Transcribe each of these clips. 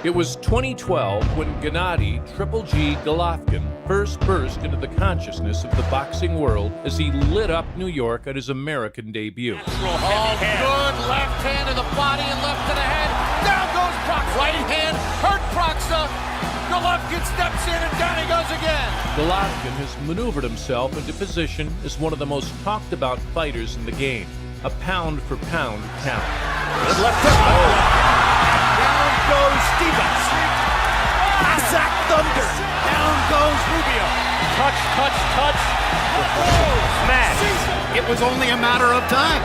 It was 2012 when Gennady Triple G Golovkin first burst into the consciousness of the boxing world as he lit up New York at his American debut. Oh, good left hand to the body and left to the head. Down goes Proxima. Right hand hurt Proxima. Golovkin steps in and down he goes again. Golovkin has maneuvered himself into position as one of the most talked about fighters in the game. A pound-for-pound talent. Left hook. Down goes Stevens. Isaac Thunder. Down goes Rubio. Touch, touch, touch. Smash. It was only a matter of time.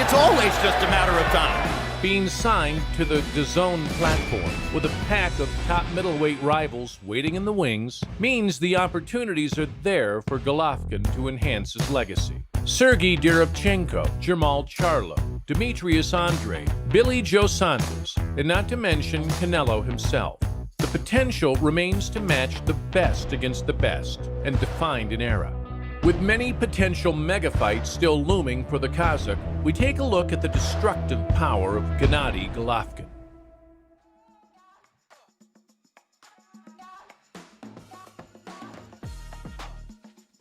It's always just a matter of time. Being signed to the DAZN platform with a pack of top middleweight rivals waiting in the wings means the opportunities are there for Golovkin to enhance his legacy. Sergey Derevchenko, Jermall Charlo, Demetrius Andre, Billy Joe Saunders, and not to mention Canelo himself. The potential remains to match the best against the best and define an era. With many potential mega-fights still looming for the Kazakh, we take a look at the destructive power of Gennady Golovkin.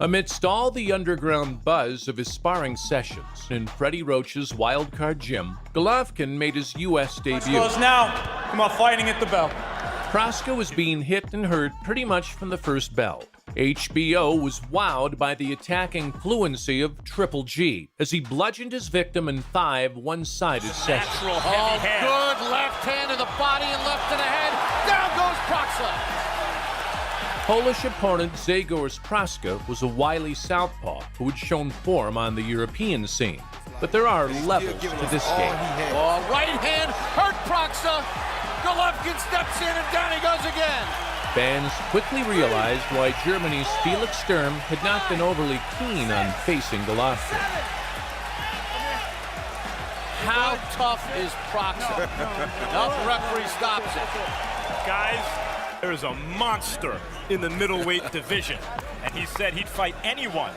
Amidst all the underground buzz of his sparring sessions in Freddie Roach's Wildcard Gym, Golovkin made his U.S. debut. Close now. Come on, fighting at the bell. Proska was being hit and hurt pretty much from the first bell. HBO was wowed by the attacking fluency of Triple G as he bludgeoned his victim in 5 one-sided sessions. Oh, good left hand to the body and left to the head. Down goes Proxima. Polish opponent Grzegorz Proska was a wily southpaw who had shown form on the European scene. But there are levels to this game. Oh, right hand hurt Proxima. Golovkin steps in and down he goes again. Fans quickly realized why Germany's Felix Sturm had not been overly keen on facing Golovkin. How tough is Proxima? Now the referee stops it. Guys, there is a monster in the middleweight division, and he said he'd fight anyone.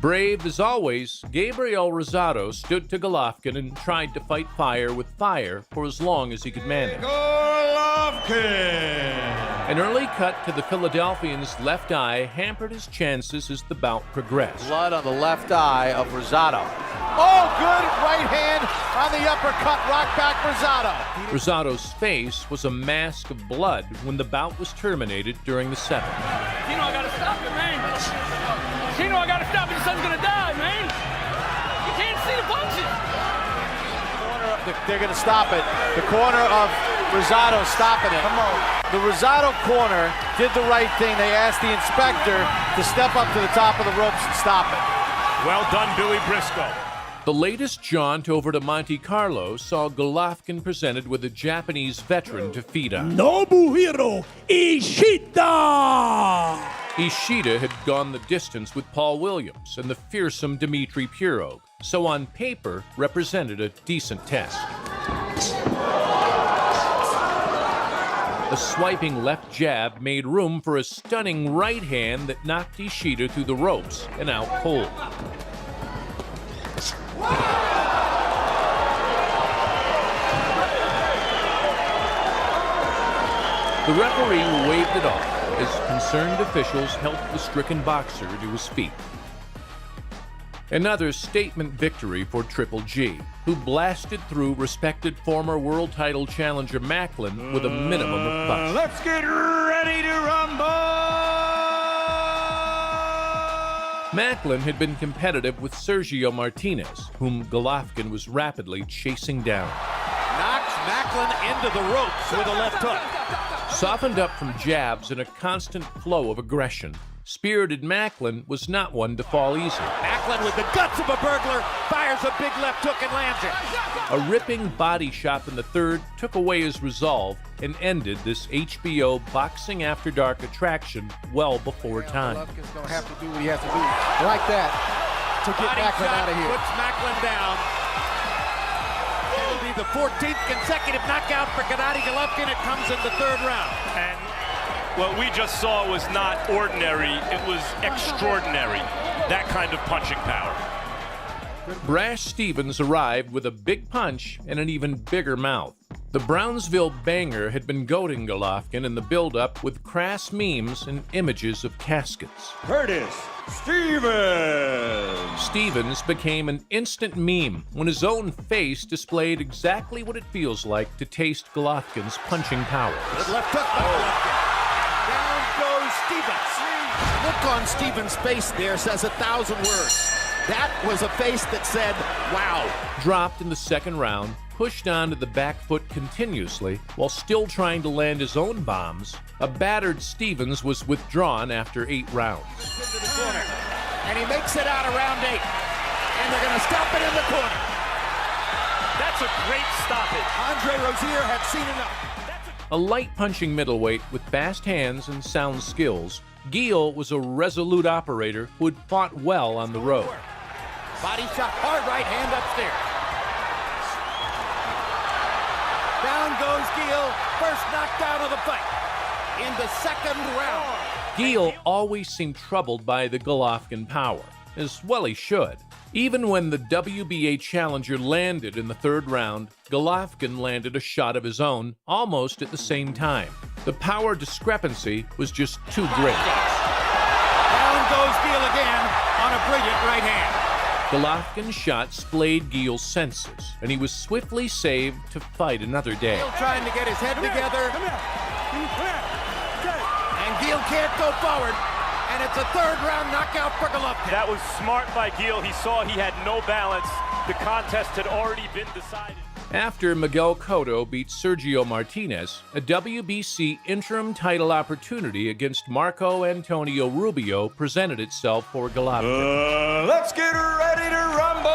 Brave as always, Gabriel Rosado stood to Golovkin and tried to fight fire with fire for as long as he could manage. Golovkin! An early cut to the Philadelphian's left eye hampered his chances as the bout progressed. Blood on the left eye of Rosado. Oh, good right hand on the uppercut, rock back Rosado. Rosado's face was a mask of blood when the bout was terminated during the 7th. You know I gotta stop it, man. You know I gotta stop it, your son's gonna die, man. You can't see the punches. They're gonna stop it. The corner of Rosado stopping it. Come on. The Rosado corner did the right thing. They asked the inspector to step up to the top of the ropes and stop it. Well done, Billy Briscoe. The latest jaunt over to Monte Carlo saw Golovkin presented with a Japanese veteran to feed on. Nobuhiro Ishida! Ishida had gone the distance with Paul Williams and the fearsome Dmitry Pirog, so on paper represented a decent test. A swiping left jab made room for a stunning right hand that knocked Ishida through the ropes and out cold. The referee waved it off as concerned officials helped the stricken boxer to his feet. Another statement victory for Triple G, who blasted through respected former world title challenger Macklin with a minimum of fuss. Let's get ready to rumble! Macklin had been competitive with Sergio Martinez, whom Golovkin was rapidly chasing down. Knocks Macklin into the ropes with a left hook. Softened up from jabs and a constant flow of aggression, spirited Macklin was not one to fall easy. Macklin with the guts of a burglar fires a big left hook and lands it. A ripping body shot in the 3rd took away his resolve and ended this HBO Boxing After Dark attraction well before time. Golovkin's going to have to do what he has to do like that to get Macklin out of here. Puts Macklin down. It'll be the 14th consecutive knockout for Gennady Golovkin. It comes in the 3rd round. And what we just saw was not ordinary, it was extraordinary. That kind of punching power. Brash Stevens arrived with a big punch and an even bigger mouth. The Brownsville Banger had been goading Golovkin in the build-up with crass memes and images of caskets. Curtis Stevens. Stevens became an instant meme when his own face displayed exactly what it feels like to taste Golovkin's punching power. Good left hook by Golovkin. Down goes Stevens. Look on Stevens' face there says 1,000 words. That was a face that said, wow. Dropped in the second round, pushed onto the back foot continuously while still trying to land his own bombs, a battered Stevens was withdrawn after 8 rounds. Into the corner, and he makes it out of round 8. And they're going to stop it in the corner. That's a great stoppage. Andre Rozier had seen enough. A light punching middleweight with fast hands and sound skills, Gil was a resolute operator who had fought well on the road. Body shot, hard right hand upstairs. Down goes Gil, first knockdown of the fight in the second round. Gil always seemed troubled by the Golovkin power, as well he should. Even when the WBA challenger landed in the third round, Golovkin landed a shot of his own almost at the same time. The power discrepancy was just too great. Down goes Gil again on a brilliant right hand. Golovkin's shot splayed Gil's senses, and he was swiftly saved to fight another day. Gil trying to get his head together. And Gil can't go forward. And it's a third round knockout for Golovkin. That was smart by Gil. He saw he had no balance. The contest had already been decided. After Miguel Cotto beat Sergio Martinez, a WBC interim title opportunity against Marco Antonio Rubio presented itself for Golovkin. Let's get ready to rumble!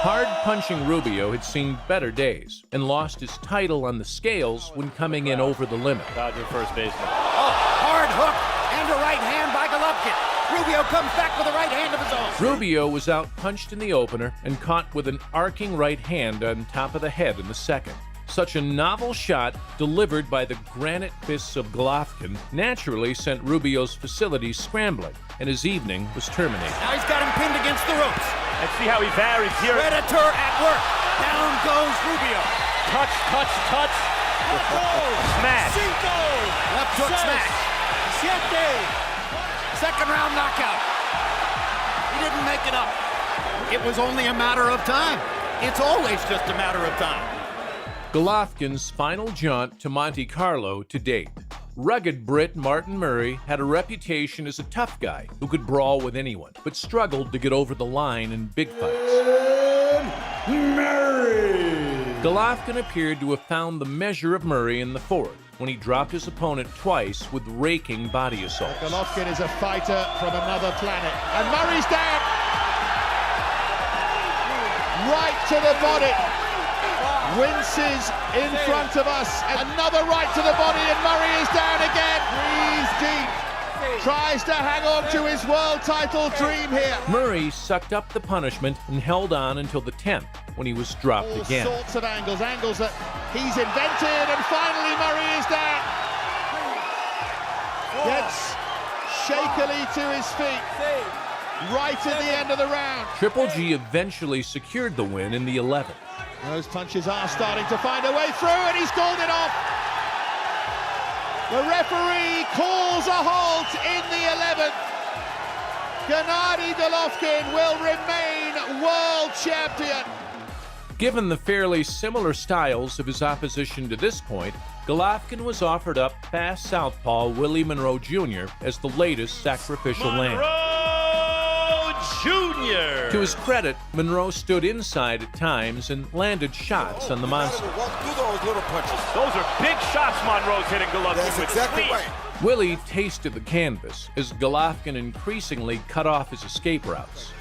Hard-punching Rubio had seen better days and lost his title on the scales when coming in over the limit. Dodger first baseman. Hard hook and a right hand by Golovkin. Rubio comes back with a right hand of his own. Rubio was out-punched in the opener and caught with an arcing right hand on top of the head in the second. Such a novel shot, delivered by the granite fists of Golovkin, naturally sent Rubio's facilities scrambling, and his evening was terminated. Now he's got him pinned against the ropes. And see how he varies here. Predator at work. Down goes Rubio. Touch, touch, touch. Smash. Left hook smash. Second round knockout. He didn't make it up. It was only a matter of time. It's always just a matter of time. Golovkin's final jaunt to Monte Carlo to date. Rugged Brit Martin Murray had a reputation as a tough guy who could brawl with anyone, but struggled to get over the line in big fights. Golovkin appeared to have found the measure of Murray in the fourth, when he dropped his opponent twice with raking body assaults. Golovkin is a fighter from another planet. And Murray's down! Right to the body. Winces in front of us. Another right to the body, and Murray is down again. Breathes deep. Tries to hang on to his world title dream here. Murray sucked up the punishment and held on until the 10th, when he was dropped All again. sorts of angles that he's invented, and finally Murray is down. Gets shakily to his feet. Right at the end of the round. Triple G eventually secured the win in the 11th. Those punches are starting to find a way through, and he's called it off. The referee calls a halt in the 11th. Gennady Golovkin will remain world champion. Given the fairly similar styles of his opposition to this point, Golovkin was offered up fast southpaw Willie Monroe Jr. as the latest sacrificial lamb. Jr. To his credit, Monroe stood inside at times and landed shots on the monster. Walk through those little punches. Those are big shots Monroe's hitting Golovkin That's with. exactly Clean. right. Willie tasted the canvas as Golovkin increasingly cut off his escape routes.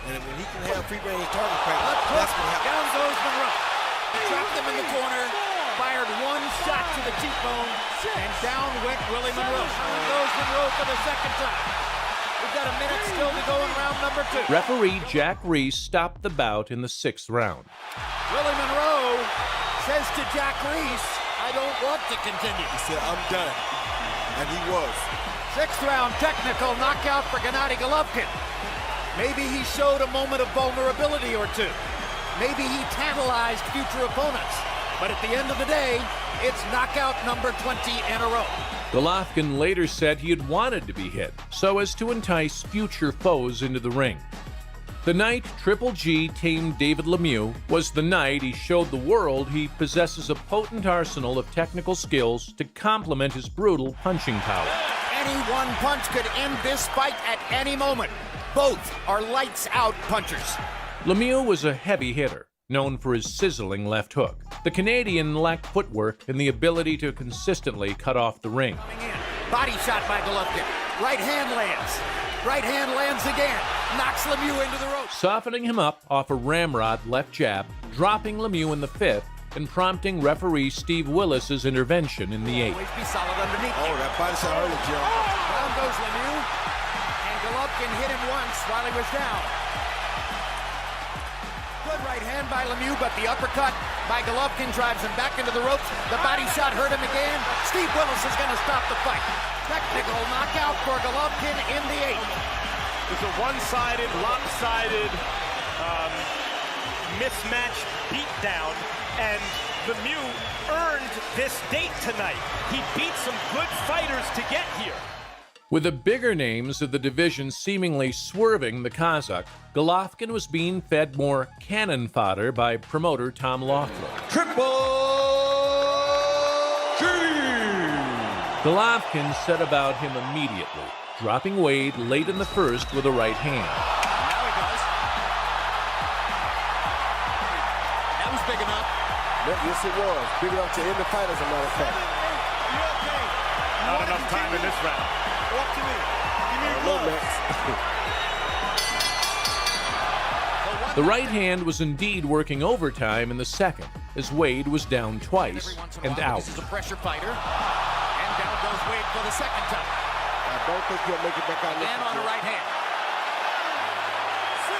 And when he can have free range target practice, that's what happens. Down goes Monroe. Trapped him in the corner. Fired one shot to the cheekbone, and down went Willie Monroe. Down goes Monroe for the second time. We've got a minute still to go in round number 2. Referee Jack Reese stopped the bout in the 6th round. Willie Monroe says to Jack Reese, I don't want to continue. He said, I'm done. And he was. 6th round technical knockout for Gennady Golovkin. Maybe he showed a moment of vulnerability or two. Maybe he tantalized future opponents. But at the end of the day, it's knockout number 20 in a row. Golovkin later said he had wanted to be hit so as to entice future foes into the ring. The night Triple G tamed David Lemieux was the night he showed the world he possesses a potent arsenal of technical skills to complement his brutal punching power. Any one punch could end this fight at any moment. Both are lights-out punchers. Lemieux was a heavy hitter, known for his sizzling left hook. The Canadian lacked footwork and the ability to consistently cut off the ring. Body shot by Golovkin. Right hand lands. Right hand lands again. Knocks Lemieux into the ropes. Softening him up off a ramrod left jab, dropping Lemieux in the 5th, and prompting referee Steve Willis's intervention in the 8th. Always be solid underneath. Oh, that body shot hurt him, Jim. Down goes Lemieux. And Golovkin hit him once while he was down. Good right hand by Lemieux, but the uppercut by Golovkin drives him back into the ropes. The body shot hurt him again. Steve Willis is going to stop the fight. Technical knockout for Golovkin in the 8th. It's a one-sided, lopsided, mismatch beatdown, and Lemieux earned this date tonight. He beat some good fighters to get here. With the bigger names of the division seemingly swerving the Kazakh, Golovkin was being fed more cannon fodder by promoter Tom Laughlin. Triple G! Golovkin set about him immediately, dropping Wade late in the 1st with a right hand. Now he does. That was big enough. Yes, it was. Big enough to end the fight, as a matter of fact. Not enough time in this round. Walk to me. Give me your gloves. The right hand was indeed working overtime in the 2nd, as Wade was down twice and out. This is a pressure fighter. And down goes Wade for the 2nd time. I don't think he'll make it back out. And on the right hand.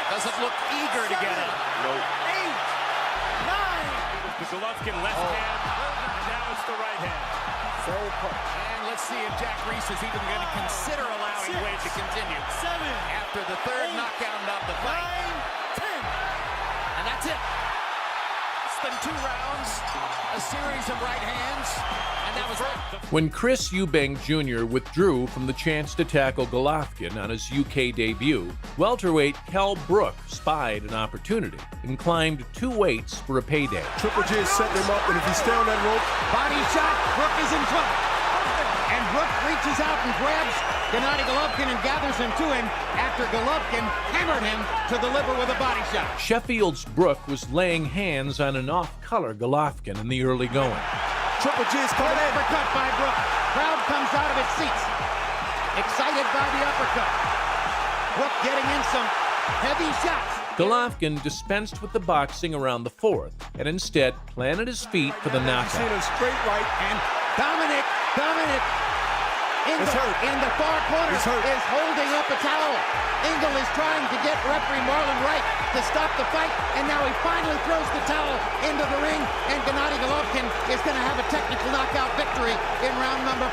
Doesn't look eager to get up. Nope. 8, 9. The Golovkin left hand, and now it's the right hand. Same punch. And let's see if Jack Reese is even going to consider allowing Wade to continue. 7. After the 3rd knockout of the fight. 9, 10. And that's it. It's been 2 rounds, a series of right hands, and that was it. When Chris Eubank Jr. withdrew from the chance to tackle Golovkin on his UK debut, welterweight Kell Brook spied an opportunity and climbed 2 weights for a payday. Triple G is setting him up, and if he stay on that rope, Body shot, Brook is in trouble. And Brook reaches out and grabs Gennady Golovkin and gathers him to him after Golovkin hammered him to the liver with a body shot. Sheffield's Brook was laying hands on an off-color Golovkin in the early going. Triple G is coming in. Uppercut by Brook. Crowd comes out of its seats. Excited by the uppercut. Brook getting in some heavy shots. Golovkin dispensed with the boxing around the 4th and instead planted his feet for the Seen knockout. him straight right. And Dominic Ingle It's hurt. in the far corner It's hurt. is holding up a towel. Ingle is trying to get referee Marlon Wright to stop the fight, and now he finally throws the towel into the ring, and Gennady Golovkin is going to have a technical knockout victory in round number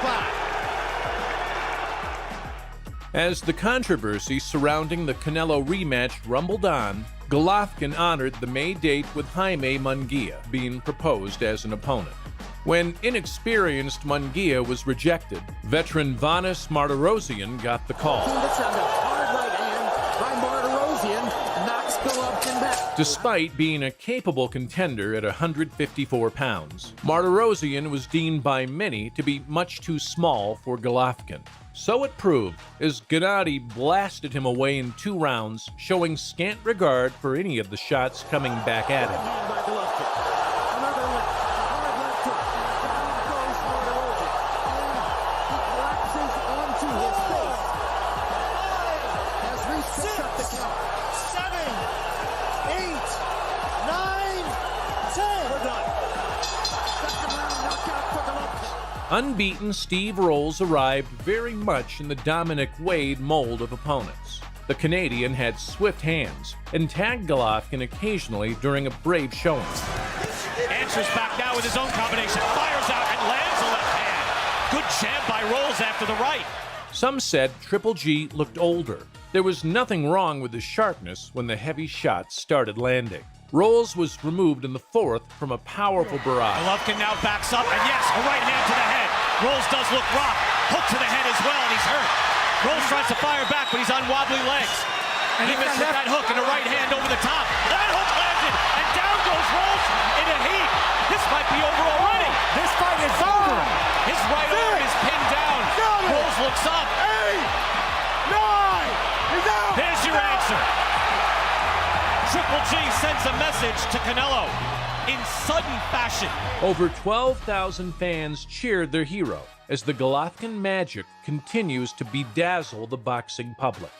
5. As the controversy surrounding the Canelo rematch rumbled on, Golovkin honored the May date with Jaime Munguia being proposed as an opponent. When inexperienced Munguia was rejected, veteran Vanis Martirosyan got the call. Despite being a capable contender at 154 pounds, Martirosyan was deemed by many to be much too small for Golovkin. So it proved, as Gennady blasted him away in 2 rounds, showing scant regard for any of the shots coming back at him. Unbeaten, Steve Rolls arrived very much in the Dominic Wade mold of opponents. The Canadian had swift hands and tagged Golovkin occasionally during a brave showing. Answers back now with his own combination, fires out and lands a left hand. Good jab by Rolls after the right. Some said Triple G looked older. There was nothing wrong with his sharpness when the heavy shots started landing. Rolls was removed in the fourth from a powerful barrage. Golovkin now backs up, and yes, a right hand to the head. Rolls does look rocked. Hook to the head as well, and he's hurt. Rolls tries to fire back, but he's on wobbly legs. And he misses that hook and a right hand over the top. That hook landed, and down goes Rolls in a heat. This might be over already. This fight is over. His right arm is pinned down. Rolls looks up. 8, 9, he's out. There's your answer. Triple G sends a message to Canelo in sudden fashion. Over 12,000 fans cheered their hero as the Golovkin magic continues to bedazzle the boxing public.